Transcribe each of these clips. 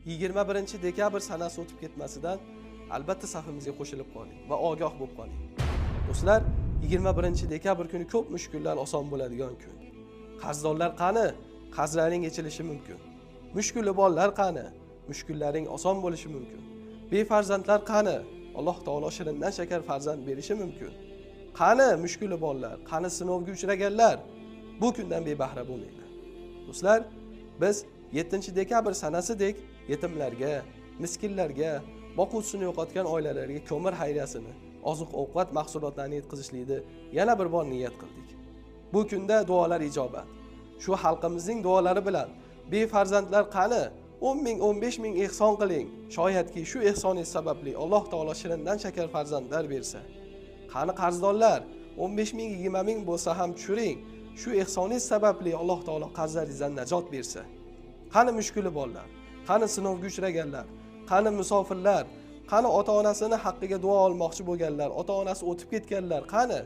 21 dekabr sanasi o'tib ketmasidan albatta safimizga qo'shilib qoling va ogoh bo'lib qoling. Do'stlar, 21 dekabr kuni ko'p mushkullar oson bo'ladigan kun. Qarzdorlar qani? Qarzlaring yechilishi mumkin. Mushkulli bolalar qani? Mushkullaring oson bo'lishi mumkin. Befarzandlar qani? Alloh taolo shirindan shakar farzand berishi mumkin. Qani mushkulli bolalar? Qani sinovga uchraganlar? Bu kundan bebahra bo'lmanglar. Do'stlar, biz 7 dekabr sanasidek yetimlarga, miskinlarga, boquvchisini yo'qotgan oilalarga ko'mir hayriyasini, oziq-ovqat mahsulotlarini yetkazishlikni yana bir bor niyat qildik. Bu kunda duolar ijobat. Shu xalqimizning duolari bilan befarzandlar qani? 10 ming, 15 ming ehson qiling. Shoyatki shu ehsoningiz sababli Alloh taolo shirindan shakar farzandlar bersa. Qani qarzdorlar? 15 ming, 20 ming bo'lsa ham tushiring. Shu ehsoningiz sababli Alloh taolo qarzlaringizdan najot bersa. Qani mushkuli bolalar? Qani sinovga uchraganlar? Qani musofirlar? Qani ota-onasini haqqiga duo olmoqchi bo'lganlar? Ota-onasi o'tib ketganlar? Qani?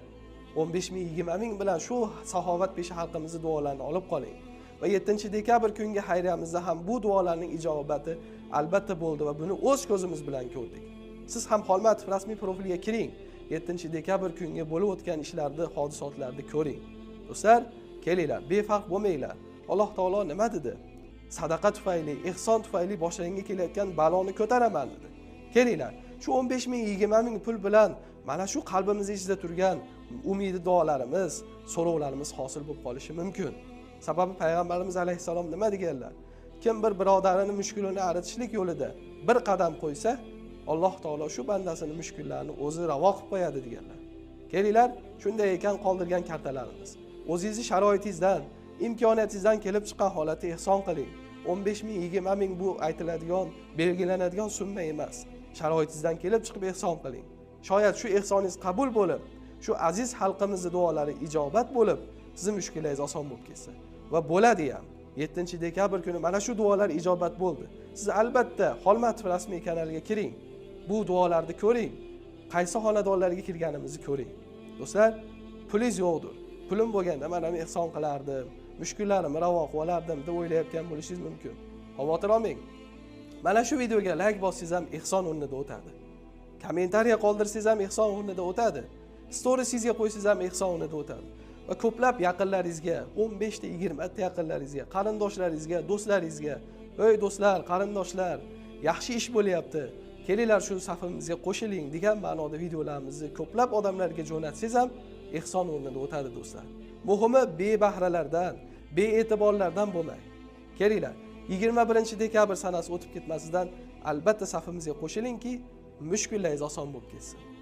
15 ming, 20 ming bilan shu saxovat peshi xalqimizning duolarini olib qoling. Va 7 dekabr kungi hayriyamizda ham bu duolarning ijobati albatta bo'ldi va buni o'z ko'zimiz bilan ko'rdik. Siz ham Xolmatov rasmiy profiliga kiring. 7 dekabr kungi bo'lib o'tgan ishlarni, hodisotlarni ko'ring. Do'stlar, kelinglar, befarq bo'lmanglar. Alloh taolo nima dedi? Sadaqa tufayli, ehson tufayli boshlariga kelayotgan baloni ko'taraman dedi. Kelinglar, shu 15 ming, 20 ming pul bilan mana shu qalbimiz ichida turgan umidi duolarimiz, so'rovlarimiz hosil bo'lib qolishi mumkin. Sababi payg'ambarimiz alayhisalom nima deganlar? Kim bir birodarini mushkulini aritishlik yo'lida bir qadam qo'ysa, Alloh taolo shu bandasini mushkullarini o'zi ravo qilib qo'yadi deganlar. Kelinglar, shunday ekan qoldirgan kartalarimiz. O'zingizning sharoitingizdan, imkoniyatingizdan kelib chiqqan holatda ehson qiling. 15 ming, 20 ming bu aytiladigan, belgilanadigan summa emas. Sharoitingizdan kelib chiqib ehson qiling. Shoyat shu ehsoningiz qabul bo'lib, shu aziz xalqimizning duolari ijobat bo'lib, sizning mushkullaringiz oson bo'lib ketsa va bo'ladi ham. 7 dekabr kuni mana shu duolar ijobat bo'ldi. Siz albatta Xolmatov rasmiy kanaliga kiring. Bu duolarni ko'ring. Qaysi xonadonlarga kirganimizni ko'ring. Do'stlar, pulingiz yo'qdir. Pulim bo'lganda men ham ehson qilardim, mushkullarimni ravo qilib olardim deb o'ylayotgan bo'lishingiz mumkin. Xavotir olmang. Mana shu videoga like bossangiz ham ehson o'rnida o'tadi. Kommentariya qoldirsangiz ham ehson o'rnida o'tadi. Storiesingizga qo'ysangiz ham ehson o'rnida o'tadi. Va ko'plab yaqinlaringizga, 15 ta 20 ta yaqinlaringizga, qarindoshlaringizga, do'stlaringizga, "Ey do'stlar, qarindoshlar, yaxshi ish bo'lyapti. Kelinglar shu safimizga qo'shiling" degan ma'noda videolarimizni ko'plab odamlarga jo'natsangiz ham ehson o'rnida o'tadi do'stlar. Muhimi bebahralardan, bee'tiborlardan bo'lmang. Kelinglar, 21 dekabr sanasi o'tib ketmasidan albatta safimizga qo'shilingki, mushkullaringiz oson bo'lib ketsin.